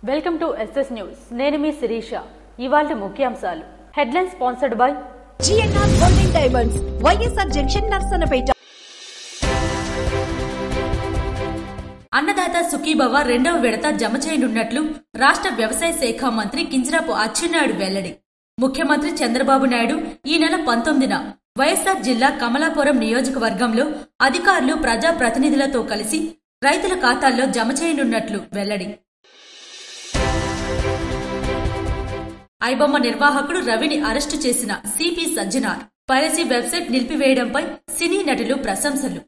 Welcome to SS news. నేను మీ శిరీష. ఇవాల్టి ముఖ్యాంశాలు. Headline sponsored by GNR Golden Diamonds, YSR Junction, Narasannapeta. Annadata Sukhibhava రెండవ విడత జమ చేయనున్నట్లు రాష్ట్ర వ్యవసాయ శాఖ మంత్రి కింజరాపు అచ్చెన్నాయుడు వెల్లడి. ముఖ్యమంత్రి చంద్రబాబు నాయుడు ఈ నెల 19న వైఎస్ఆర్ జిల్లా కమలాపురం నియోజకవర్గంలో అధికారులు ప్రజాప్రతినిధులతో కలిసి రైతుల ఖాతాల్లో జమ చేయనున్నట్లు వెల్లడి. ఐబొమ్మ నిర్వాహకుడు రవిని అరెస్టు చేసిన సిపి సజ్జనార్. పైరసీ వెబ్సైట్ నిలిపివేయడంపై సినీ నటులు ప్రశంసలు.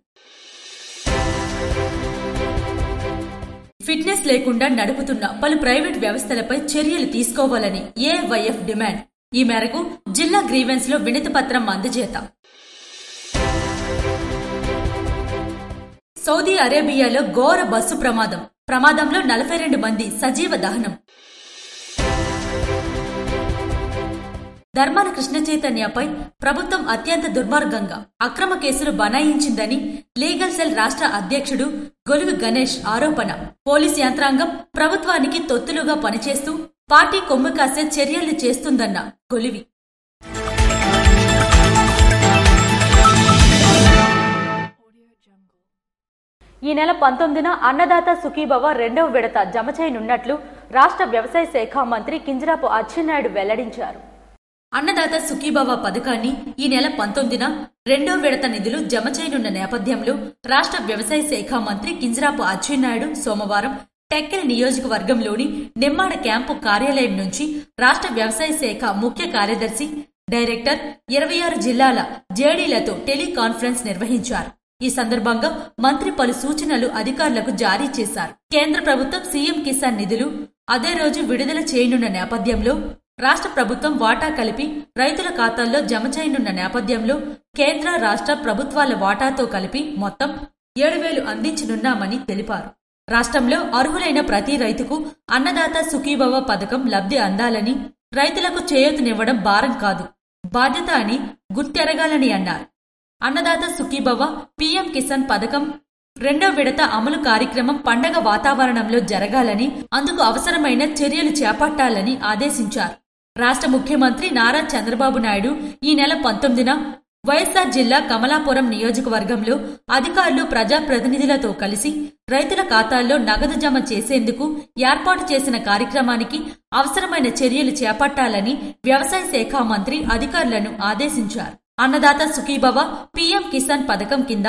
ఫిట్నెస్ లేకుండా నడుపుతున్న పలు ప్రైవేట్ వ్యవస్థలపై చర్యలు తీసుకోవాలని ఏవైఎఫ్ డిమాండ్. ఈ మేరకు జిల్లా గ్రీవెన్స్ లో వినతి పత్రం అందజేత. సౌదీ అరేబియాలో ఘోర బస్సు ప్రమాదంలో 42 మంది సజీవ దహనం. ధర్మాన కృష్ణ చైతన్యపై ప్రభుత్వం అత్యంత దుర్మార్గంగా అక్రమ కేసులు బనాయించిందని లీగల్ సెల్ రాష్ట్ర అధ్యక్షుడు గొలువి గణేష్ ఆరోపణ. పోలీస్ యంత్రాంగం ప్రభుత్వానికి తొత్తులుగా పనిచేస్తూ పార్టీ కొమ్ము కాసే చర్యలు చేస్తుందన్న గొలువి. ఈ నెల 19న అన్నదాత సుఖీభవ రెండవ విడత జమ చేయనున్నట్లు రాష్ట్ర వ్యవసాయ శాఖ మంత్రి కింజరాపు అచ్చెన్నాయుడు వెల్లడించారు. అన్నదాత సుఖీభవ పథకాన్ని ఈ నెల 19న రెండో విడత నిధులు జమ చేయనున్న నేపథ్యంలో రాష్ట్ర వ్యవసాయ శాఖ మంత్రి కింజరాపు అచ్చెన్నాయుడు సోమవారం టెక్కలి నియోజకవర్గంలోని నిమ్మాడ క్యాంపు కార్యాలయం నుంచి రాష్ట్ర వ్యవసాయ శాఖ ముఖ్య కార్యదర్శి, డైరెక్టర్, 26 జిల్లాల జేడీలతో టెలికాన్ఫరెన్స్ నిర్వహించారు. ఈ సందర్భంగా మంత్రి పలు సూచనలు అధికారులకు జారీ చేశారు. కేంద్ర ప్రభుత్వం సీఎం కిసాన్ నిధులు అదే రోజు విడుదల చేయనున్న నేపథ్యంలో రాష్ట్ర ప్రభుత్వం వాటా కలిపి రైతుల ఖాతాల్లో జమ చేయనున్న నేపథ్యంలో కేంద్ర రాష్ట్ర ప్రభుత్వాల వాటాతో కలిపి మొత్తం 7,000 అందించనున్నామని తెలిపారు. రాష్ట్రంలో అర్హులైన ప్రతి రైతుకు అన్నదాత సుఖీభవ పథకం లబ్ధి అందాలని, రైతులకు చేయూతనివ్వడం భారం కాదు, బాధ్యత అని గుర్తెరగాలని అన్నారు. అన్నదాత సుఖీభవ పీఎం కిసాన్ పథకం రెండో విడత అమలు కార్యక్రమం పండగ వాతావరణంలో జరగాలని, అందుకు అవసరమైన చర్యలు చేపట్టాలని ఆదేశించారు. రాష్ట్ర ముఖ్యమంత్రి నారా చంద్రబాబు నాయుడు ఈ నెల 19న వైఎస్ఆర్ జిల్లా కమలాపురం నియోజకవర్గంలో అధికారులు ప్రజాప్రతినిధులతో కలిసి రైతుల ఖాతాల్లో నగదు జమ చేసేందుకు ఏర్పాటు చేసిన కార్యక్రమానికి అవసరమైన చర్యలు చేపట్టాలని వ్యవసాయ శాఖ మంత్రి అధికారులను ఆదేశించారు. అన్నదాత సుఖీభవ పీఎం కిసాన్ పథకం కింద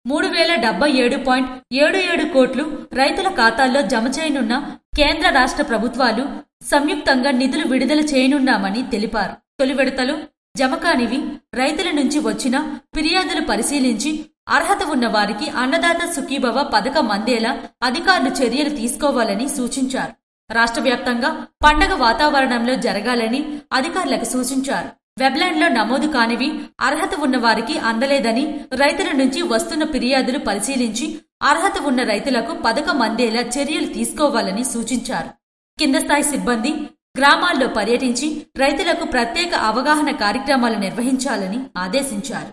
3,077.77 కోట్లు రైతుల ఖాతాల్లో జమ చేయనున్న కేంద్ర రాష్ట్ర ప్రభుత్వాలు సంయుక్తంగా నిధులు విడుదల చేయనున్నామని తెలిపారు. తొలి విడతలో జమ కానివి రైతుల నుంచి వచ్చిన ఫిర్యాదులు పరిశీలించి అర్హత ఉన్న వారికి అన్నదాత సుఖీభవ పథకం అందేలా అధికారులు చర్యలు తీసుకోవాలని సూచించారు. రాష్ట్ర వ్యాప్తంగా పండగ వాతావరణంలో జరగాలని అధికారులకు సూచించారు. వెబ్లైన్లో నమోదు కానివి అర్హత ఉన్న వారికి అందలేదని, రైతుల నుంచి వస్తున్న ఫిర్యాదులు పరిశీలించి అర్హత ఉన్న రైతులకు పథకం అందేలా చర్యలు తీసుకోవాలని సూచించారు. కింద స్థాయి సిబ్బంది గ్రామాల్లో పర్యటించి రైతులకు ప్రత్యేక అవగాహన కార్యక్రమాలు నిర్వహించాలని ఆదేశించారు.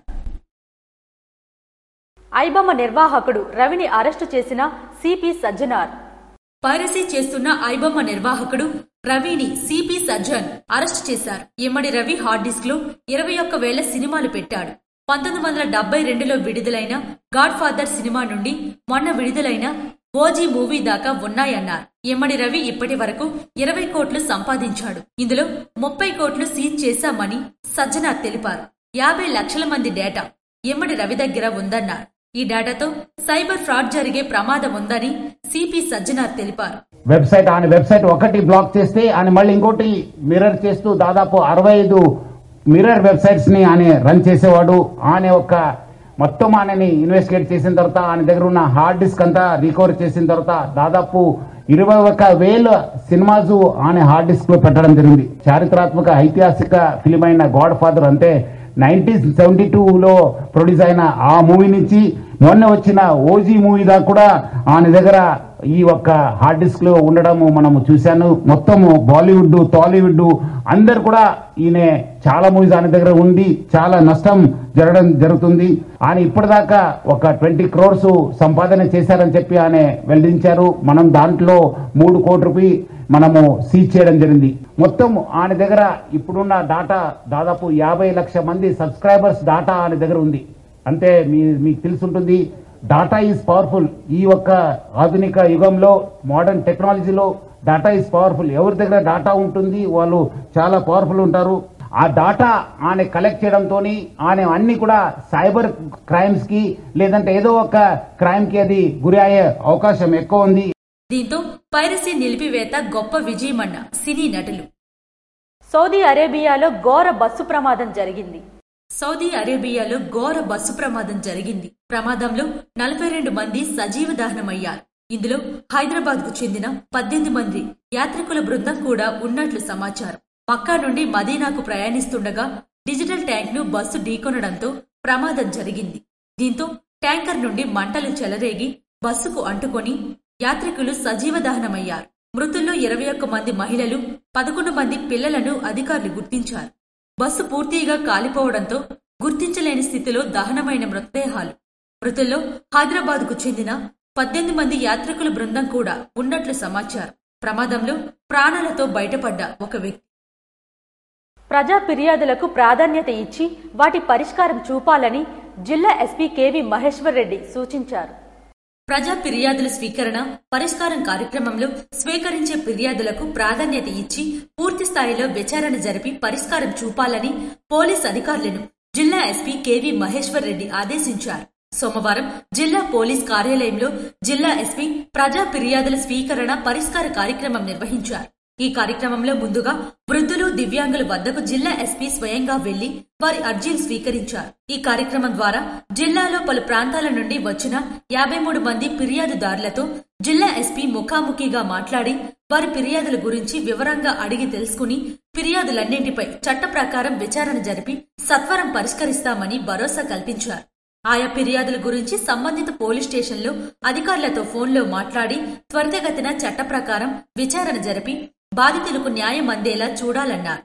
ఐబొమ్మ నిర్వాహకుడు రవిని అరెస్టు చేసిన సిపి సజ్జనార్. పైరసీ చేస్తున్న ఐబొమ్మ నిర్వాహకుడు రవిని సిపి సజ్జన్ అరెస్టు చేశారు. ఇమ్మడి రవి హార్డ్ డిస్క్ లో 21,000 సినిమాలు పెట్టాడు. 1972లో విడుదలైన గాడ్ ఫాదర్ సినిమా నుండి మొన్న విడుదలైన ఓజీ మూవీ దాకా ఉన్నాయన్నారు. ఇమ్మడి రవి ఇప్పటి వరకు 20 కోట్లు సంపాదించాడు. ఇందులో 30 కోట్లు సీజ్ చేశామని సజ్జనార్ తెలిపారు. 50 లక్షల మంది డేటా ఇమ్మడి రవి దగ్గర ఉందన్నారు. ఈ డేటాతో సైబర్ ఫ్రాడ్ జరిగే ప్రమాదం ఉందని సిపి సజ్జనార్ తెలిపారు. వెబ్సైట్ ఒకటి బ్లాక్ చేస్తే ఆయన మళ్ళీ ఇంకోటి మిర్రర్ చేస్తూ దాదాపు 65 మిర్రర్ వెబ్సైట్స్ ని ఆయన రన్ చేసేవాడు. ఆయన మొత్తం ఆయనని ఇన్వెస్టిగేట్ చేసిన తర్వాత ఆయన దగ్గర ఉన్న హార్డ్ డిస్క్ అంతా రికవర్ చేసిన తర్వాత దాదాపు 21,000 సినిమాస్ ఆయన హార్డ్ డిస్క్ లో పెట్టడం జరిగింది. చారిత్రాత్మక ఐతిహాసిక ఫిలిం అయిన గాడ్ ఫాదర్ అంటే 1972లో ప్రొడ్యూస్ అయిన ఆ మూవీ నుంచి మొన్న వచ్చిన ఓజీ మూవీ దాకా కూడా ఆయన దగ్గర ఈ ఒక్క హార్డ్ డిస్క్ లో ఉండడము మనము చూశాను. మొత్తము బాలీవుడ్, టాలీవుడ్ అందరు కూడా ఈయన చాలా మూవీస్ ఆయన దగ్గర ఉంది, చాలా నష్టం జరుగుతుంది. ఆయన ఇప్పటిదాకా ఒక 20 crores సంపాదన చేశారని చెప్పి ఆయన వెల్లడించారు. మనం దాంట్లో 3 కోట్ల రూపాయలు మనము సీజ్ చేయడం జరిగింది. మొత్తం ఆయన దగ్గర ఇప్పుడున్న డాటా దాదాపు 50 లక్షల మంది సబ్స్క్రైబర్స్ డాటా ఆయన దగ్గర ఉంది. అంటే మీకు తెలుసుంటుంది, డాటా ఈజ్ పవర్ఫుల్. ఈ ఒక్క ఆధునిక యుగంలో, మోడర్న్ టెక్నాలజీలో డాటా ఈజ్ పవర్ఫుల్. ఎవరి దగ్గర డాటా ఉంటుంది వాళ్ళు చాలా పవర్ఫుల్ ఉంటారు. ఆ డాటా ఆయన కలెక్ట్ చేయడంతో ఆయన అన్ని కూడా సైబర్ క్రైమ్స్ కి లేదంటే ఏదో ఒక క్రైమ్ కి అది గురి అయ్యే అవకాశం ఎక్కువ ఉంది. దీంతో పైరసీ నిలిపివేత గొప్ప విజయమన్న సినీ నటులు. సౌదీ అరేబియాలో ఘోర బస్సు ప్రమాదం జరిగింది. సౌదీ అరేబియాలో ఘోర బస్సు ప్రమాదం జరిగింది. ప్రమాదంలో 42 మంది సజీవ దహనమయ్యారు. ఇందులో హైదరాబాద్ కు చెందిన 18 మంది యాత్రికుల బృందం కూడా ఉన్నట్లు సమాచారం. మక్కా నుండి మదీనాకు ప్రయాణిస్తుండగా డిజిటల్ ట్యాంక్ ను బస్సు ఢీకొనడంతో ప్రమాదం జరిగింది. దీంతో ట్యాంకర్ నుండి మంటలు చెలరేగి బస్సుకు అంటుకొని యాత్రికులు సజీవ దహనమయ్యారు. మృతుల్లో 21 మంది మహిళలు, 11 మంది పిల్లలను అధికారులు గుర్తించారు. బస్సు పూర్తిగా కాలిపోవడంతో గుర్తించలేని స్థితిలో దహనమైన మృతదేహాలు. మృతుల్లో హైదరాబాద్ కు చెందిన 18 మంది యాత్రికుల బృందం కూడా ఉన్నట్లు సమాచారం. ప్రమాదంలో ప్రాణాలతో బయటపడ్డ ఒక వ్యక్తి. ప్రజా ఫిర్యాదులకు ప్రాధాన్యత ఇచ్చి వాటి పరిష్కారం చూపాలని జిల్లా ఎస్పీ కేవి మహేశ్వర్ రెడ్డి సూచించారు. ప్రజా ఫిర్యాదుల స్వీకరణ, పరిష్కారం కార్యక్రమంలో స్వీకరించే ఫిర్యాదులకు ప్రాధాన్యత ఇచ్చి పూర్తి స్థాయిలో విచారణ జరిపి పరిష్కారం చూపాలని పోలీస్ అధికారులను జిల్లా ఎస్పీ కేవి మహేశ్వర్ రెడ్డి ఆదేశించారు. సోమవారం జిల్లా పోలీస్ కార్యాలయంలో జిల్లా ఎస్పీ ప్రజా ఫిర్యాదుల స్వీకరణ, పరిష్కార కార్యక్రమం నిర్వహించారు. ఈ కార్యక్రమంలో ముందుగా వృద్ధులు, దివ్యాంగుల వద్దకు జిల్లా ఎస్పీ స్వయంగా వెళ్లి వారి అర్జీలు స్వీకరించారు. ఈ కార్యక్రమం ద్వారా జిల్లాలో పలు ప్రాంతాల నుండి వచ్చిన 53 మంది ఫిర్యాదుదారులతో జిల్లా ఎస్పీ ముఖాముఖిగా మాట్లాడి వారి ఫిర్యాదుల గురించి వివరంగా అడిగి తెలుసుకుని ఫిర్యాదులన్నింటిపై చట్ట ప్రకారం విచారణ జరిపి సత్వరం పరిష్కరిస్తామని భరోసా కల్పించారు. ఆయా ఫిర్యాదుల గురించి సంబంధిత పోలీస్ స్టేషన్లో అధికారులతో ఫోన్లో మాట్లాడి త్వరితగతిన చట్ట ప్రకారం విచారణ జరిపి బాధితులకు న్యాయం అందేలా చూడాలన్నారు.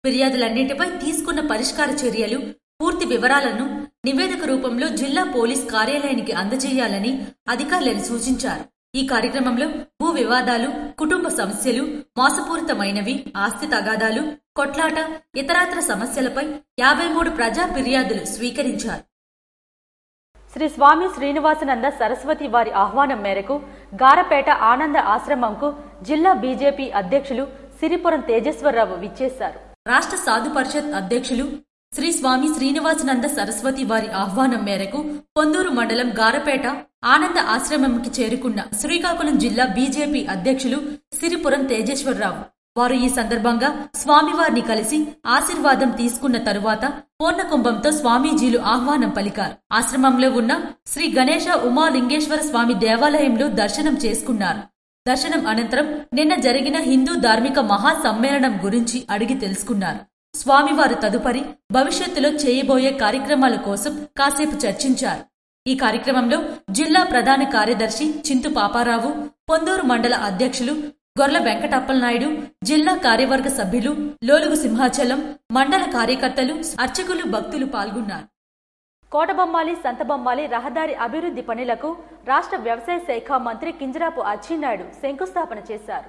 ఫిర్యాదులన్నింటిపై తీసుకున్న పరిష్కార చర్యలు, పూర్తి వివరాలను నివేదిక రూపంలో జిల్లా పోలీస్ కార్యాలయానికి అందజేయాలని అధికారులను సూచించారు. ఈ కార్యక్రమంలో భూ వివాదాలు, కుటుంబ సమస్యలు, మోసపూరితమైనవి, ఆస్తి తగాదాలు, కొట్లాట, ఇతరాత్ర సమస్యలపై 53 ప్రజా ఫిర్యాదులు స్వీకరించారు. శ్రీ స్వామి శ్రీనివాసనంద సరస్వతి వారి ఆహ్వానం మేరకు గారపేట ఆనంద ఆశ్రమంకు జిల్లా బీజేపీ అధ్యక్షులు సిరిపురం తేజేశ్వరరావు విచ్చేశారు. రాష్ట్ర సాధు పరిషత్ అధ్యక్షులు శ్రీ స్వామి శ్రీనివాసనంద సరస్వతి వారి ఆహ్వానం మేరకు పొందూరు మండలం గారపేట ఆనంద ఆశ్రమంకి చేరుకున్న శ్రీకాకుళం జిల్లా బీజేపీ అధ్యక్షులు సిరిపురం తేజేశ్వరరావు. వారు ఈ సందర్భంగా స్వామివారిని కలిసి ఆశీర్వాదం తీసుకున్న తరువాత పూర్ణకుంభంతో స్వామీజీలు ఆహ్వానం పలికారు. ఆశ్రమంలో ఉన్న శ్రీ గణేశ ఉమాలింగేశ్వర స్వామి దేవాలయంలో దర్శనం చేసుకున్నారు. దర్శనం అనంతరం నిన్న జరిగిన హిందూ ధార్మిక మహాసమ్మేళనం గురించి అడిగి తెలుసుకున్నారు. స్వామివారు తదుపరి భవిష్యత్తులో చేయబోయే కార్యక్రమాల కోసం కాసేపు చర్చించారు. ఈ కార్యక్రమంలో జిల్లా ప్రధాన కార్యదర్శి చింతు పాపారావు, పొందూరు మండల అధ్యక్షులు గొర్ల వెంకటప్పలనాయుడు, జిల్లా కార్యవర్గ సభ్యులు లోలుగు సింహాచలం, మండల కార్యకర్తలు, అర్చకులు, భక్తులు పాల్గొన్నారు. కోటబొమ్మాలి, సంతబొమ్మాలి రహదారి అభివృద్ధి పనులకు రాష్ట్ర వ్యవసాయ శాఖ మంత్రి కింజరాపు అచ్చెన్నాయుడు శంకుస్థాపన చేశారు.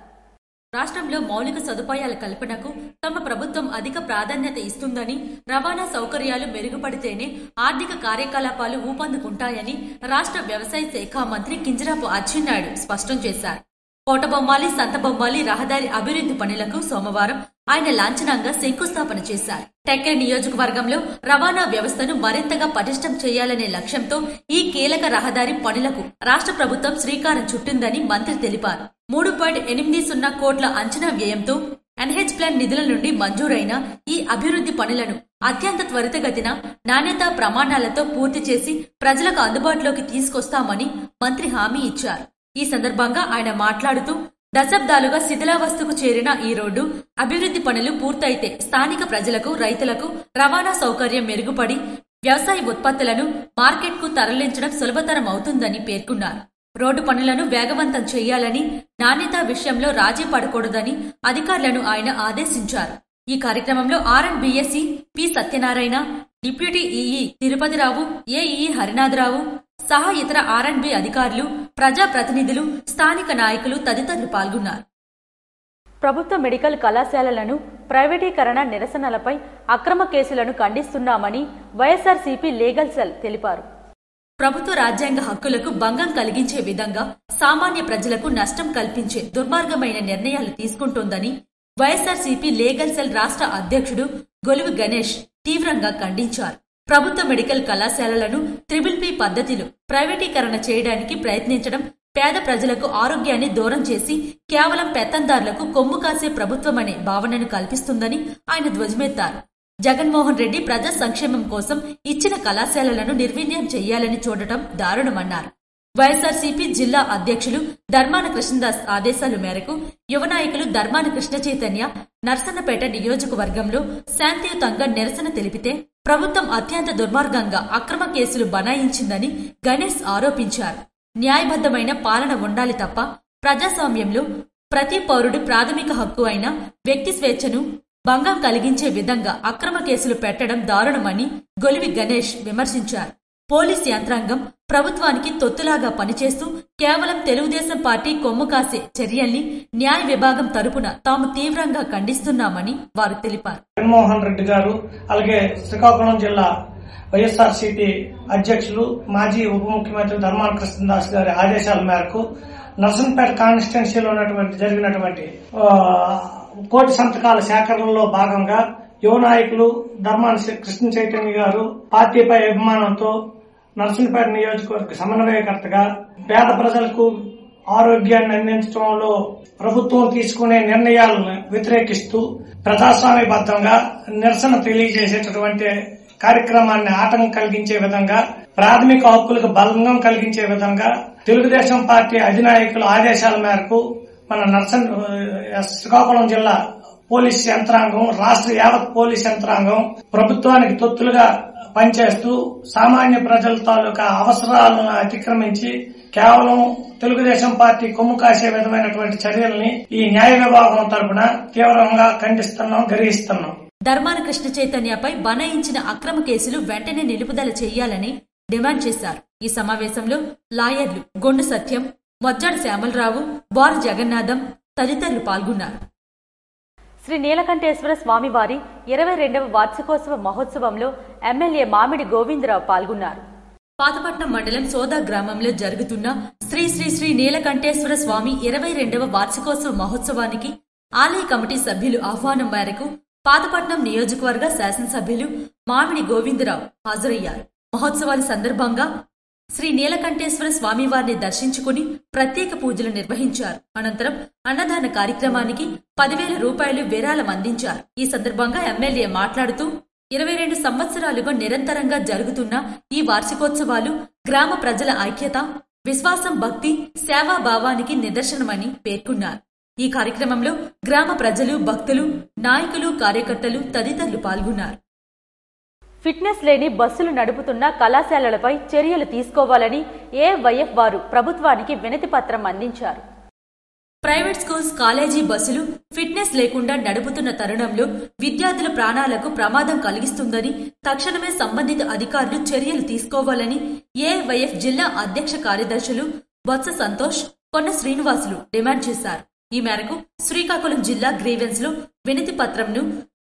రాష్ట్రంలో మౌలిక సదుపాయాల కల్పనకు తమ ప్రభుత్వం అధిక ప్రాధాన్యత ఇస్తుందని, రవాణా సౌకర్యాలు మెరుగుపడితేనే ఆర్థిక కార్యకలాపాలు ఊపందుకుంటాయని రాష్ట్ర వ్యవసాయ శాఖ మంత్రి కింజరాపు అచ్చెన్నాయుడు స్పష్టం చేశారు. కోటబొమ్మాలి, సంతబొమ్మాలి రహదారి అభివృద్ధి పనులకు సోమవారం ఆయన లాంఛనంగా శంకుస్థాపన చేశారు. టెక్కలి నియోజకవర్గంలో రవాణా వ్యవస్థను మరింతగా పటిష్టం చేయాలనే లక్ష్యంతో ఈ కీలక రహదారి పనులకు రాష్ట్ర ప్రభుత్వం శ్రీకారం చుట్టిందని మంత్రి తెలిపారు. 3.80 కోట్ల అంచనా వ్యయంతో ఎన్హెచ్ ప్లాన్ నిధుల నుండి మంజూరైన ఈ అభివృద్ధి పనులను అత్యంత త్వరితగతిన నాణ్యతా ప్రమాణాలతో పూర్తి చేసి ప్రజలకు అందుబాటులోకి తీసుకొస్తామని మంత్రి హామీ ఇచ్చారు. ఈ సందర్భంగా ఆయన మాట్లాడుతూ దశాబ్దాలుగా శిథిలావస్థకు చేరిన ఈ రోడ్డు అభివృద్ధి పనులు పూర్తయితే స్థానిక ప్రజలకు, రైతులకు రవాణా సౌకర్యం మెరుగుపడి వ్యవసాయ ఉత్పత్తులను మార్కెట్కు తరలించడం సులభతరం అవుతుందని పేర్కొన్నారు. రోడ్డు పనులను వేగవంతం చేయాలని, నాణ్యత విషయంలో రాజీ పడకూడదని అధికారులను ఆయన ఆదేశించారు. ఈ కార్యక్రమంలో R and B SE P Satyanarayana, deputy EE Tirupati Rao, AE Harinatha Rao సహా ఇతర ఆర్ఎండ్బి అధికారులు, ప్రజాప్రతినిధులు, స్థానిక నాయకులు తదితరులు పాల్గొన్నారు. ప్రభుత్వ మెడికల్ కళాశాలలను ప్రైవేటీకరణ నిరసనలపై అక్రమ కేసులను ఖండిస్తున్నామని వైఎస్ఆర్సీపీ లీగల్ సెల్ తెలిపారు. ప్రభుత్వ రాజ్యాంగ హక్కులకు భంగం కలిగించే విధంగా సామాన్య ప్రజలకు నష్టం కల్పించే దుర్మార్గమైన నిర్ణయాలు తీసుకుంటోందని వైఎస్ఆర్సీపీ లీగల్ సెల్ రాష్ట్ర అధ్యక్షుడు గొలువి గణేష్ తీవ్రంగా ఖండించారు. ప్రభుత్వ మెడికల్ కళాశాలలను ట్రిపుల్ పద్ధతిలో ప్రైవేటీకరణ చేయడానికి ప్రయత్నించడం పేద ప్రజలకు ఆరోగ్యాన్ని దూరం చేసి కేవలం పెత్తందారులకు కొమ్ము కాసే ప్రభుత్వమనే భావనను కల్పిస్తుందని ఆయన ధ్వజమెత్తారు. జగన్మోహన్ రెడ్డి ప్రజా సంక్షేమం కోసం ఇచ్చిన కళాశాలలను నిర్వీర్యం చేయాలని చూడటం దారుణమన్నారు. వైఎస్ఆర్సీపీ జిల్లా అధ్యక్షులు ధర్మాన కృష్ణదాస్ ఆదేశాల మేరకు యువ నాయకులు ధర్మాన కృష్ణ చైతన్య నర్సన్నపేట నియోజకవర్గంలో శాంతియుతంగా నిరసన తెలిపితే ప్రభుత్వం అత్యంత దుర్మార్గంగా అక్రమ కేసులు బనాయించిందని గణేష్ ఆరోపించారు. న్యాయబద్దమైన పాలన ఉండాలి తప్ప ప్రజాస్వామ్యంలో ప్రతి పౌరుడి ప్రాథమిక హక్కు అయిన వ్యక్తి స్వేచ్ఛను భంగం కలిగించే విధంగా అక్రమ కేసులు పెట్టడం దారుణమని గొలివి గణేష్ విమర్శించారు. పోలీస్ యంత్రాంగం ప్రభుత్వానికి తొత్తులాగా పనిచేస్తూ కేవలం తెలుగుదేశం పార్టీ కొమ్ము కాసే చర్యల్ని న్యాయ విభాగం తరపున తాము తీవ్రంగా ఖండిస్తున్నామని వారు తెలిపారు. జగన్మోహన్ రెడ్డి గారు అలాగే శ్రీకాకుళం జిల్లా వైఎస్ఆర్సీపీ అధ్యక్షులు మాజీ ఉప ముఖ్యమంత్రి ధర్మాన కృష్ణదాస్ గారి ఆదేశాల మేరకు నర్సంపేట కాన్స్టిట్యున్సీలో జరిగినటువంటి కోటి సంతకాల సేకరణలో భాగంగా యువ నాయకులు ధర్మాన కృష్ణ చైతన్య గారు పార్టీపై అభిమానంతో నర్సంపేట నియోజకవర్గ సమన్వయకర్తగా పేద ప్రజలకు ఆరోగ్యాన్ని అందించడంలో ప్రభుత్వం తీసుకునే నిర్ణయాలను వ్యతిరేకిస్తూ ప్రజాస్వామ్యబద్దంగా నిరసన తెలియజేసేటటువంటి కార్యక్రమాన్ని ఆటంకం కలిగించే విధంగా, ప్రాథమిక హక్కులకు భంగం కలిగించే విధంగా తెలుగుదేశం పార్టీ అధినాయకుల ఆదేశాల మేరకు మన శ్రీకాకుళం జిల్లా పోలీస్ యంత్రాంగం, రాష్ట్ర యావత్ పోలీస్ యంత్రాంగం ప్రభుత్వానికి తొత్తులుగా పనిచేస్తూ సామాన్య ప్రజల తాలూకా అవసరాలను అతిక్రమించి కేవలం తెలుగుదేశం పార్టీ కొమ్ము కాసే విధమైనటువంటి చర్యల్ని ఈ న్యాయ విభాగం తరపున తీవ్రంగా ఖండిస్తున్నాం, గర్హిస్తున్నాం. ధర్మాన కృష్ణ చైతన్యపై బనాయించిన అక్రమ కేసులు వెంటనే నిలుపుదల చేయాలని డిమాండ్ చేశారు. ఈ సమావేశంలో లాయర్లు గొండు సత్యం, మొజ్జాడి శ్యామలరావు, బోర జగన్నాథం తదితరులు పాల్గొన్నారు. శ్రీ నీలకంఠేశ్వర స్వామివారి 22వ వార్షికోత్సవ మహోత్సవంలో ఎమ్మెల్యే మామిడి గోవిందరావు పాల్గొన్నారు. పాతపట్నం మండలం సోదా గ్రామంలో జరుగుతున్న శ్రీ శ్రీ శ్రీ నీలకంఠేశ్వర స్వామి 22వ వార్షికోత్సవ మహోత్సవానికి ఆలయ కమిటీ సభ్యులు ఆహ్వానం మేరకు పాతపట్నం నియోజకవర్గ శాసనసభ్యులు మామిడి గోవిందరావు హాజరయ్యారు. మహోత్సవాల సందర్భంగా శ్రీ నీలకంఠేశ్వర స్వామివారిని దర్శించుకుని ప్రత్యేక పూజలు నిర్వహించారు. అనంతరం అన్నదాన కార్యక్రమానికి 10,000 రూపాయలు విరాళం అందించారు. ఈ సందర్భంగా ఎమ్మెల్యే మాట్లాడుతూ 22 సంవత్సరాలుగా నిరంతరంగా జరుగుతున్న ఈ వార్షికోత్సవాలు గ్రామ ప్రజల ఐక్యత, విశ్వాసం, భక్తి, సేవాభావానికి నిదర్శనమని పేర్కొన్నారు. ఈ కార్యక్రమంలో గ్రామ ప్రజలు, భక్తులు, నాయకులు, కార్యకర్తలు తదితరులు పాల్గొన్నారు. ఫిట్నెస్ లేని బస్సులు నడుపుతున్న కళాశాలలపై చర్యలు తీసుకోవాలని ఏవైఎఫ్ వారు ప్రభుత్వానికి వినతి పత్రం అందించారు. ప్రైవేట్ స్కూల్స్, కాలేజీ బస్సులు ఫిట్నెస్ లేకుండా నడుపుతున్న తరుణంలో విద్యార్థుల ప్రాణాలకు ప్రమాదం కలిగిస్తుందని తక్షణమే సంబంధిత అధికారులు చర్యలు తీసుకోవాలని ఏవైఎఫ్ జిల్లా అధ్యక్ష కార్యదర్శులు బొత్స సంతోష్, కొన్న శ్రీనివాసులు డిమాండ్ చేశారు. ఈ మేరకు శ్రీకాకుళం జిల్లా గ్రీవెన్స్ లో వినతి పత్రంను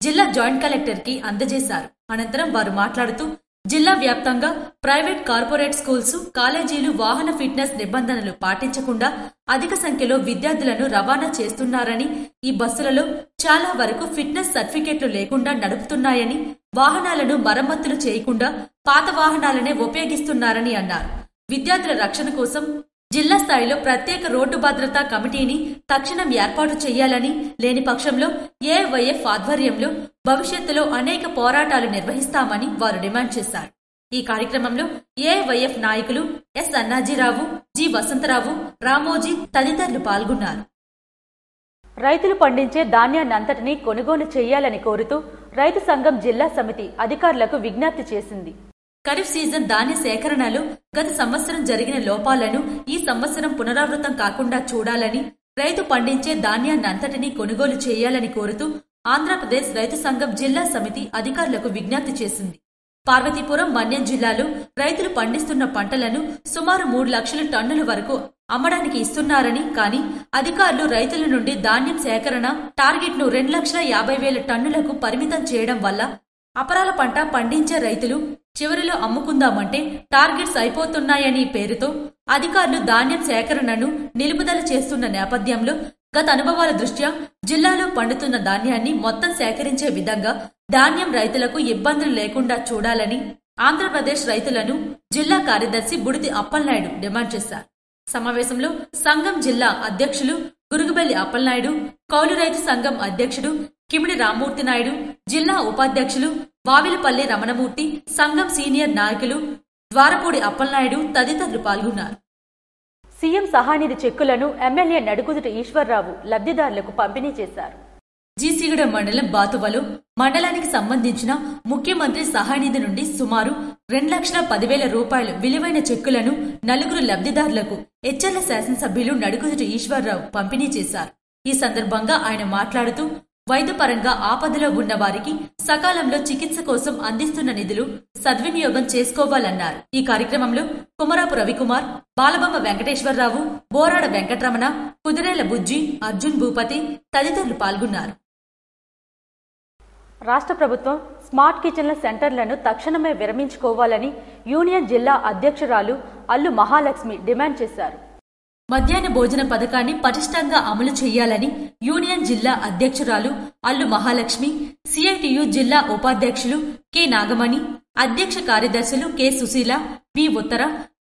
జిల్లా జాయింట్ కలెక్టర్ కి అందజేశారు. అనంతరం వారు మాట్లాడుతూ జిల్లా వ్యాప్తంగా ప్రైవేట్, కార్పొరేట్ స్కూల్స్, కాలేజీలు వాహన ఫిట్నెస్ నిబంధనలు పాటించకుండా అధిక సంఖ్యలో విద్యార్థులను రవాణా చేస్తున్నారని, ఈ బస్సులలో చాలా వరకు ఫిట్నెస్ సర్టిఫికెట్లు లేకుండా నడుపుతున్నాయని, వాహనాలను మరమ్మతులు చేయకుండా పాత వాహనాలనే ఉపయోగిస్తున్నారని అన్నారు. విద్యార్థుల రక్షణ కోసం జిల్లా స్థాయిలో ప్రత్యేక రోడ్డు భద్రతా కమిటీని తక్షణం ఏర్పాటు చేయాలని, లేని పక్షంలో ఏవైఎఫ్ ఆధ్వర్యంలో భవిష్యత్తులో అనేక పోరాటాలు నిర్వహిస్తామని వారు డిమాండ్ చేశారు. ఈ కార్యక్రమంలో ఏవైఎఫ్ నాయకులు ఎస్ అన్నాజీరావు, జి వసంతరావు, రామోజీ తదితరులు పాల్గొన్నారు. రైతులు పండించే ధాన్యాన్నంతటినీ కొనుగోలు చేయాలని కోరుతూ రైతు సంఘం జిల్లా సమితి అధికారులకు విజ్ఞప్తి చేసింది. ఖరీఫ్ సీజన్ ధాన్య సేకరణలో గత సంవత్సరం జరిగిన లోపాలను ఈ సంవత్సరం పునరావృతం కాకుండా చూడాలని, రైతు పండించే ధాన్యాన్నంతటినీ కొనుగోలు చేయాలని కోరుతూ ఆంధ్రప్రదేశ్ రైతు సంఘం జిల్లా సమితి అధికారులకు విజ్ఞప్తి చేసింది. పార్వతీపురం, మన్యం జిల్లాలో రైతులు పండిస్తున్న పంటలను సుమారు 3 లక్షల టన్నుల వరకు అమ్మడానికి ఇస్తున్నారని, కానీ అధికారులు రైతుల నుండి ధాన్యం సేకరణ టార్గెట్ను 2,50,000 టన్నులకు పరిమితం చేయడం వల్ల అపరాల పంట పండించే రైతులు చివరిలో అమ్ముకుందామంటే టార్గెట్స్ అయిపోతున్నాయని పేరుతో అధికారులు ధాన్యం సేకరణను నిలుపుదల చేస్తున్న నేపథ్యంలో గత అనుభవాల దృష్ట్యా జిల్లాలో పండుతున్న ధాన్యాన్ని మొత్తం సేకరించే విధంగా ధాన్యం రైతులకు ఇబ్బందులు లేకుండా చూడాలని ఆంధ్రప్రదేశ్ రైతులను జిల్లా కార్యదర్శి బుడితి అప్పలనాయుడు డిమాండ్ చేశారు. సమావేశంలో సంఘం జిల్లా అధ్యక్షులు గురుగుబెల్లి అప్పలనాయుడు, కౌలు రైతు సంఘం అధ్యక్షుడు కిమిడి రామ్మూర్తి నాయుడు, జిల్లా ఉపాధ్యక్షులు వావిలపల్లి రమణమూర్తి, సంఘం సీనియర్ నాయకులు ద్వారపూడి అప్పలనాయుడు తదితరులు పాల్గొన్నారు. సీఎం సహాయనిధి చెక్కులను ఎమ్మెల్యే నడుకుదుటి ఈశ్వర్రావు లబ్ధిదారులకు పంపిణీ చేశారు. జీసీగూడ మండలం బాతువలో మండలానికి సంబంధించిన ముఖ్యమంత్రి సహాయనిధి నుండి సుమారు 2,10,000 రూపాయలు విలువైన చెక్కులను 4 లబ్ధిదారులకు హెచ్చర్ల శాసనసభ్యులు నడుకుదుటి ఈశ్వర్రావు పంపిణీ చేశారు. ఈ సందర్భంగా ఆయన మాట్లాడుతూ వైద్యపరంగా ఆపదలో ఉన్న వారికి సకాలంలో చికిత్స కోసం అందిస్తున్న నిధులు సద్వినియోగం చేసుకోవాలన్నారు. ఈ కార్యక్రమంలో కుమరాపు రవికుమార్, బాలబొమ్మ వెంకటేశ్వరరావు, బోరాడ వెంకటరమణ, కుదిరేల బుజ్జి, అర్జున్ భూపతి తదితరులు పాల్గొన్నారు. రాష్ట్ర ప్రభుత్వం స్మార్ట్ కిచెన్ల సెంటర్లను తక్షణమే విరమించుకోవాలని యూనియన్ జిల్లా అధ్యక్షురాలు అల్లు మహాలక్ష్మి డిమాండ్ చేశారు. మధ్యాహ్న భోజన పథకాన్ని పటిష్టంగా అమలు చేయాలని యూనియన్ జిల్లా అధ్యక్షురాలు అల్లు మహాలక్ష్మి, సిఐటియు జిల్లా ఉపాధ్యక్షులు కె నాగమణి, అధ్యక్ష కార్యదర్శులు కె సుశీల, వి ఉత్తర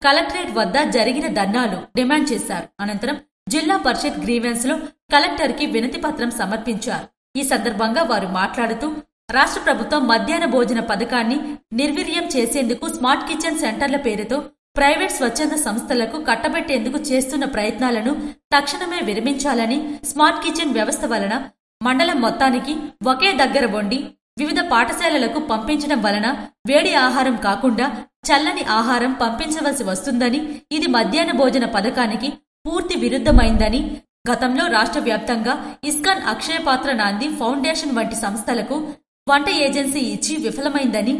కలెక్టరేట్ వద్ద జరిగిన ధర్నాలు డిమాండ్ చేశారు. అనంతరం జిల్లా పరిషత్ గ్రీవెన్స్ లో కలెక్టర్ కి వినతి పత్రం సమర్పించారు. ఈ సందర్భంగా వారు మాట్లాడుతూ రాష్ట్ర ప్రభుత్వం మధ్యాహ్న భోజన పథకాన్ని నిర్వీర్యం చేసేందుకు స్మార్ట్ కిచెన్ సెంటర్ల పేరుతో ప్రైవేట్ స్వచ్ఛంద సంస్థలకు కట్టబెట్టేందుకు చేస్తున్న ప్రయత్నాలను తక్షణమే విరమించాలని, స్మార్ట్ కిచెన్ వ్యవస్థ వలన మండలం మొత్తానికి ఒకే దగ్గర వండి వివిధ పాఠశాలలకు పంపించడం వలన వేడి ఆహారం కాకుండా చల్లని ఆహారం పంపించవలసి వస్తుందని, ఇది మధ్యాహ్న భోజన పథకానికి పూర్తి విరుద్ధమైందని, గతంలో రాష్ట్ర వ్యాప్తంగా ఇస్కాన్, అక్షయపాత్ర నాంది ఫౌండేషన్ వంటి సంస్థలకు వంట ఏజెన్సీ ఇచ్చి విఫలమైందని,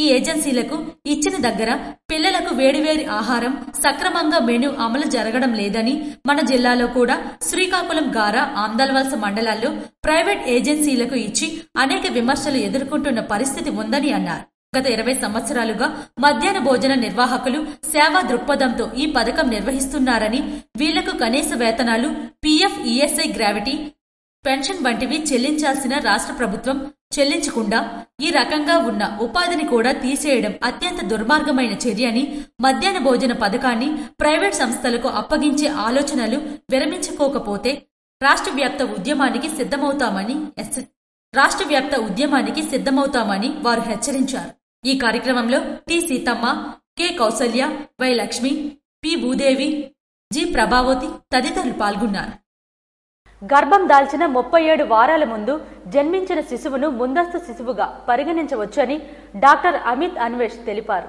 ఈ ఏజెన్సీలకు ఇచ్చిన దగ్గర పిల్లలకు వేడివేడి ఆహారం సక్రమంగా మెనూ అమలు జరగడం లేదని, మన జిల్లాలో కూడా శ్రీకాకుళం, గారా, ఆందల్వలస మండలాల్లో ప్రైవేట్ ఏజెన్సీలకు ఇచ్చి అనేక విమర్శలు ఎదుర్కొంటున్న పరిస్థితి ఉందని అన్నారు. గత 20 సంవత్సరాలుగా మధ్యాహ్న భోజన నిర్వాహకులు సేవా దృక్పథంతో ఈ పథకం నిర్వహిస్తున్నారని, వీళ్లకు కనీస వేతనాలు, పీఎఫ్, ఈఎస్ఐ, గ్రావిటీ పెన్షన్ వంటివి చెల్లించాల్సిన రాష్ట్ర ప్రభుత్వం చెల్లించకుండా ఈ రకంగా ఉన్న ఉపాధిని కూడా తీసేయడం అత్యంత దుర్మార్గమైన చర్య అని, మధ్యాహ్న భోజన పథకాన్ని ప్రైవేట్ సంస్థలకు అప్పగించే ఆలోచనలు విరమించుకోకపోతే రాష్ట్ర వ్యాప్త ఉద్యమానికి సిద్ధమవుతామని వారు హెచ్చరించారు. ఈ కార్యక్రమంలో T Seethamma, K Kausalya, Y Lakshmi, P Bhudevi, G Prabhavathi తదితరులు పాల్గొన్నారు. గర్భం దాల్చిన 37 వారాల ముందు జన్మించిన శిశువును ముందస్తు శిశువుగా పరిగణించవచ్చని డాక్టర్ అమిత్ అన్వేష్ తెలిపారు.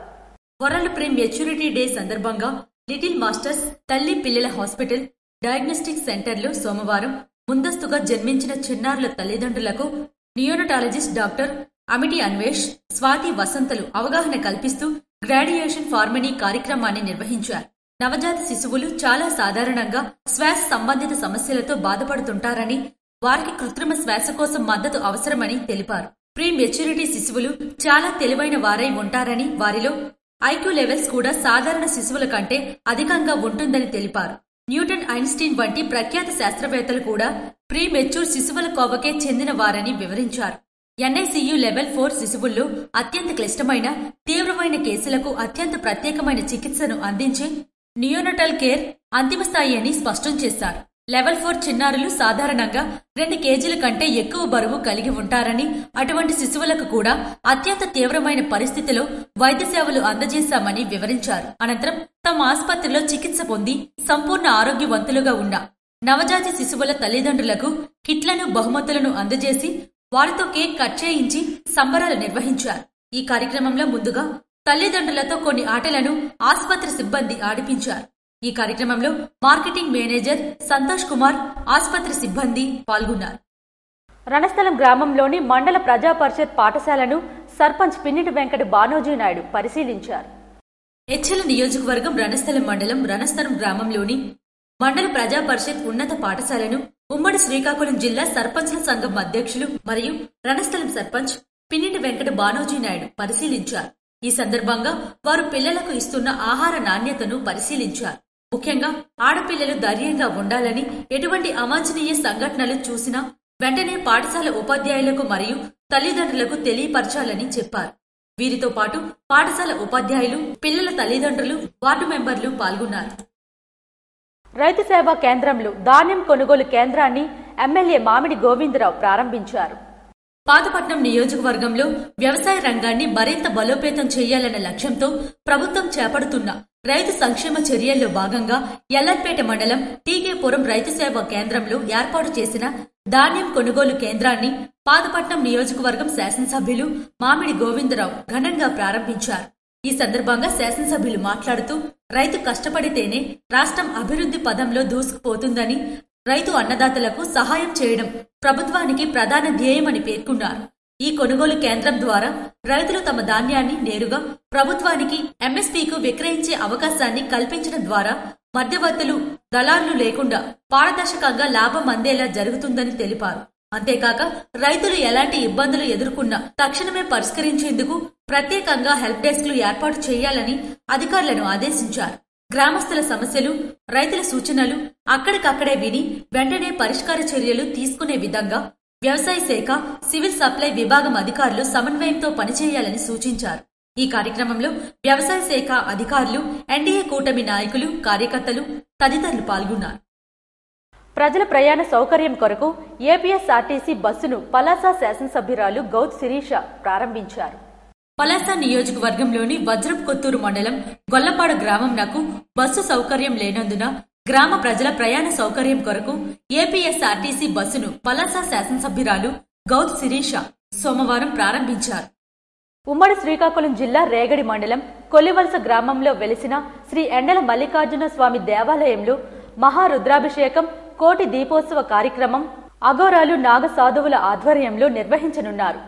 వరల్డ్ ప్రీ మెచ్యూరిటీ డే సందర్భంగా లిటిల్ మాస్టర్స్ తల్లి పిల్లల హాస్పిటల్ డయాగ్నోస్టిక్ సెంటర్లో సోమవారం ముందస్తుగా జన్మించిన చిన్నారుల తల్లిదండ్రులకు నియోనటాలజిస్ట్ డాక్టర్ అమిటి అన్వేష్, స్వాతి వసంతలు అవగాహన కల్పిస్తూ గ్రాడ్యుయేషన్ ఫార్మనీ కార్యక్రమాన్ని నిర్వహించారు. నవజాత శిశువులు చాలా సాధారణంగా శ్వాస సంబంధిత సమస్యలతో బాధపడుతుంటారని, వారికి కృత్రిమ శ్వాస కోసం మద్దతు అవసరమని తెలిపారు. ప్రీ మెచ్యూరిటీ శిశువులు చాలా తెలివైన వారై ఉంటారని, వారిలో ఐక్యూ లెవెల్స్ కూడా సాధారణ శిశువుల కంటే అధికంగా ఉంటుందని తెలిపారు. న్యూటన్, ఐన్స్టీన్ వంటి ప్రఖ్యాత శాస్త్రవేత్తలు కూడా ప్రీ మెచ్యూర్ శిశువుల కోవకే చెందిన వారని వివరించారు. ఎన్ఐసియు లెవెల్ 4 శిశువుల్లో అత్యంత క్లిష్టమైన, తీవ్రమైన కేసులకు అత్యంత ప్రత్యేకమైన చికిత్సను అందించే నియోనటల్ కేర్ అంతిమ స్థాయి అని స్పష్టం చేశారు. లెవెల్ 4 చిన్నారులు సాధారణంగా 2 కేజీల కంటే ఎక్కువ బరువు కలిగి ఉంటారని, అటువంటి శిశువులకు కూడా అత్యంత తీవ్రమైన పరిస్థితిలో వైద్య సేవలు అందజేశామని వివరించారు. అనంతరం తమ ఆసుపత్రిలో చికిత్స పొంది సంపూర్ణ ఆరోగ్యవంతులుగా ఉన్న నవజాత శిశువుల తల్లిదండ్రులకు కిట్లను, బహుమతులను అందజేసి వారితో కేక్ కట్ చేయించి సంబరాలు నిర్వహించారు. ఈ కార్యక్రమంలో ముందుగా తల్లిదండ్రులతో కొన్ని ఆటలను ఆసుపత్రి సిబ్బంది ఆడిపించారు. ఈ కార్యక్రమంలో మార్కెటింగ్ మేనేజర్ సంతోష్ కుమార్, ఆసుపత్రి సిబ్బంది పాల్గొన్నారు. రణస్థలం గ్రామంలోని మండల ప్రజా పరిషత్ పాఠశాలను సర్పంచ్ పిన్నిటి వెంకట బానోజీ నాయుడు పరిశీలించారు. హెచ్ఎల్ నియోజకవర్గం రణస్థలం మండలం రణస్థలం గ్రామంలోని మండల ప్రజా పరిషత్ ఉన్నత పాఠశాలను ఉమ్మడి శ్రీకాకుళం జిల్లా సర్పంచ్ల సంఘం అధ్యక్షులు మరియు రణస్థలం సర్పంచ్ పిన్నిటి వెంకట బానోజీ నాయుడు పరిశీలించారు. ఈ సందర్భంగా వారు పిల్లలకు ఇస్తున్న ఆహార నాణ్యతను పరిశీలించారు. ముఖ్యంగా ఆడపిల్లలు ధైర్యంగా ఉండాలని, ఎటువంటి అవాంఛనీయ సంఘటనలు చూసినా వెంటనే పాఠశాల ఉపాధ్యాయులకు మరియు తల్లిదండ్రులకు తెలియపరచాలని చెప్పారు. వీరితో పాటు పాఠశాల ఉపాధ్యాయులు, పిల్లల తల్లిదండ్రులు, వార్డు మెంబర్లు పాల్గొన్నారు. రైతు సేవా కేంద్రంలో ధాన్యం కొనుగోలు కేంద్రాన్ని ఎమ్మెల్యే మామిడి గోవిందరావు ప్రారంభించారు. పాతపట్నం నియోజకవర్గంలో వ్యవసాయ రంగాన్ని మరింత బలోపేతం చేయాలన్న లక్ష్యంతో ప్రభుత్వం చేపడుతున్న రైతు సంక్షేమ చర్యల్లో భాగంగా ఎల్లంపేట మండలం టీకేపురం రైతు సేవా కేంద్రంలో ఏర్పాటు చేసిన ధాన్యం కొనుగోలు కేంద్రాన్ని పాతపట్నం నియోజకవర్గం శాసనసభ్యులు మామిడి గోవిందరావు ఘనంగా ప్రారంభించారు. ఈ సందర్భంగా శాసనసభ్యులు మాట్లాడుతూ రైతు కష్టపడితేనే రాష్ట్రం అభివృద్ధి పదంలో దూసుకుపోతుందని, రైతు అన్నదాతలకు సహాయం చేయడం ప్రభుత్వానికి ప్రధాన ధ్యేయమని పేర్కొన్నారు. ఈ కొనుగోలు కేంద్రం ద్వారా రైతులు తమ ధాన్యాన్ని నేరుగా ప్రభుత్వానికి ఎంఎస్పీకు విక్రయించే అవకాశాన్ని కల్పించడం ద్వారా మధ్యవర్తులు, దళార్లు లేకుండా పారదర్శకంగా లాభం అందేలా జరుగుతుందని తెలిపారు. అంతేకాక రైతులు ఎలాంటి ఇబ్బందులు ఎదుర్కొన్నా తక్షణమే పరిష్కరించేందుకు ప్రత్యేకంగా హెల్ప్ డెస్క్లు ఏర్పాటు చేయాలని అధికారులను ఆదేశించారు. గ్రామస్తుల సమస్యలు, రైతుల సూచనలు అక్కడికక్కడే విని వెంటనే పరిష్కార చర్యలు తీసుకునే విధంగా వ్యవసాయ శాఖ, సివిల్ సప్లై విభాగం అధికారులు సమన్వయంతో పనిచేయాలని సూచించారు. ఈ కార్యక్రమంలో వ్యవసాయ శాఖ అధికారులు, ఎన్డీఏ కూటమి నాయకులు, కార్యకర్తలు తదితరులు పాల్గొన్నారు. ప్రజల ప్రయాణ సౌకర్యం కొరకు ఏపీఎస్ఆర్టీసీ బస్సును పలాస శాసనసభ్యురాలు గౌత్ శిరీష ప్రారంభించారు. పలాస నియోజకవర్గంలోని వజ్రపు కొత్తూరు మండలం గొల్లపాడు గ్రామంనకు బస్సు సౌకర్యం లేనందున గ్రామ ప్రజల ప్రయాణ సౌకర్యం కొరకు ఏపీఎస్ఆర్టీసీ బస్సును పలాస శాసనసభ్యురాలు గౌత్ శిరీష సోమవారం ప్రారంభించారు. ఉమ్మడి శ్రీకాకుళం జిల్లా రేగడి మండలం కొల్లివలస గ్రామంలో వెలిసిన శ్రీ ఎండల మల్లికార్జున స్వామి దేవాలయంలో మహారుద్రాభిషేకం, కోటి దీపోత్సవ కార్యక్రమం అఘోరాలు నాగ సాధువుల ఆధ్వర్యంలో నిర్వహించనున్నారు.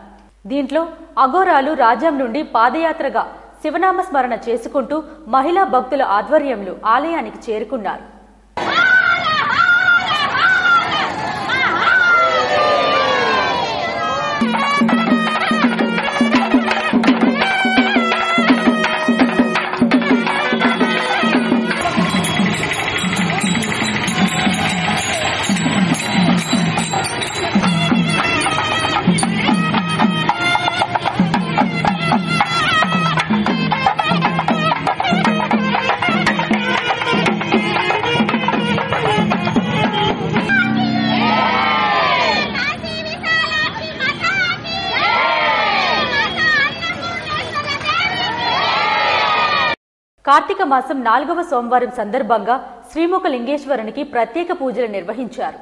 దీంట్లో అఘోరాలు రాజ్యం నుండి పాదయాత్రగా శివనామ స్మరణ చేసుకుంటూ మహిళా భక్తుల ఆధ్వర్యంలో ఆలయానికి చేరుకున్నారు. కార్తీక మాసం 4వ సోమవారం సందర్భంగా శ్రీముఖలింగేశ్వరునికి ప్రత్యేక పూజలు నిర్వహించారు.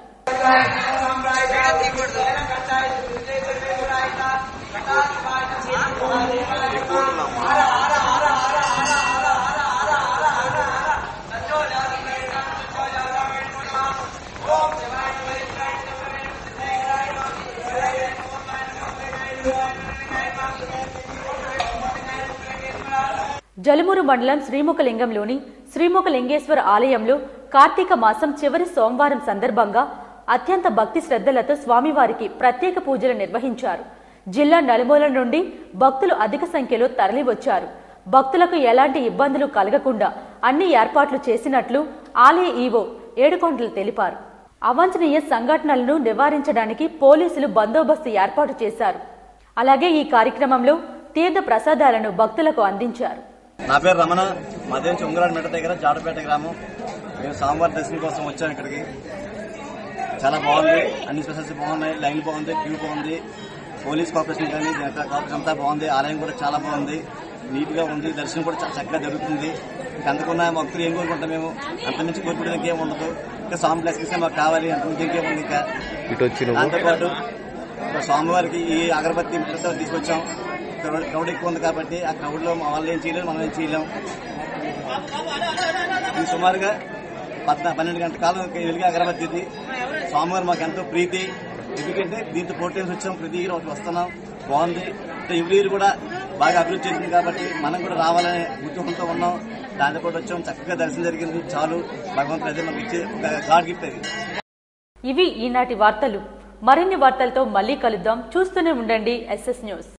జలుమూరు మండలం శ్రీముఖలింగంలోని శ్రీముఖలింగేశ్వర ఆలయంలో కార్తీక మాసం చివరి సోమవారం సందర్భంగా అత్యంత భక్తి శ్రద్ధలతో స్వామివారికి ప్రత్యేక పూజలు నిర్వహించారు. జిల్లా నలుమూలల నుండి భక్తులు అధిక సంఖ్యలో తరలివచ్చారు. భక్తులకు ఎలాంటి ఇబ్బందులు కలగకుండా అన్ని ఏర్పాట్లు చేసినట్లు ఆలయ ఈవో ఏడుకొండలు తెలిపారు. అవాంఛనీయ సంఘటనలను నివారించడానికి పోలీసులు బందోబస్తు ఏర్పాటు చేశారు. అలాగే ఈ కార్యక్రమంలో తీర్థ ప్రసాదాలను భక్తులకు అందించారు. నా పేరు రమణ, మాదే చుంగరాడు మెట్ట దగ్గర జాడపేట గ్రామం. మేము సోమవారం దర్శనం కోసం వచ్చాం. ఇక్కడికి చాలా బాగుంది, అన్ని స్పెషల్స్ బాగున్నాయి, లైన్ బాగుంది, క్యూ బాగుంది, పోలీస్ కోఆపరేషన్ కానీ కోఆపరేషన్ అంతా బాగుంది. ఆలయం కూడా చాలా బాగుంది, నీట్ గా ఉంది, దర్శనం కూడా చాలా చక్కగా జరుగుతుంది. ఇంకా అందుకున్న భక్తులు ఏం కోరుకుంటాం, మేము అంతమించి కోరుకుంటే ఇంకేం ఉండదు. ఇంకా స్వామి బ్లెస్సింగ్స్ మాకు కావాలి అంతకుమించి ఇంకేముంది. ఇంకా దాంతోపాటు స్వామివారికి ఈ అగరబత్తి తీసుకొచ్చాం. క్రౌడ్ ఎక్కువ ఉంది కాబట్టి ఆ క్రౌడ్ లో వాళ్ళు ఏం చేయలేము, మనం ఏం చేయలేం. ఇది సుమారుగా 12 గంటల కాలం వెలిగే అగరబత్తి ఇది. స్వామివారు మాకు ఎంతో ప్రీతి. ఎందుకంటే దీంతో పోటీన్స్ వచ్చాం, ప్రతి ఇయర్ ఒకటి వస్తున్నాం, బాగుంది. ఎవ్రీ ఇయర్ కూడా బాగా అభివృద్ధి చెందింది కాబట్టి మనం కూడా రావాలనే ఉద్యోగంతో ఉన్నాం. దాంతో కూడా వచ్చాం, చక్కగా దర్శనం జరిగింది. చాలు, భగవంతుడు అదే మనకి ఇచ్చే ఒక గాడ్ గిఫ్ట్ అది. ఇవి ఈనాటి వార్తలు. మరిన్ని వార్తలతో మళ్ళీ కలుద్దాం. చూస్తూనే ఉండండి SS న్యూస్.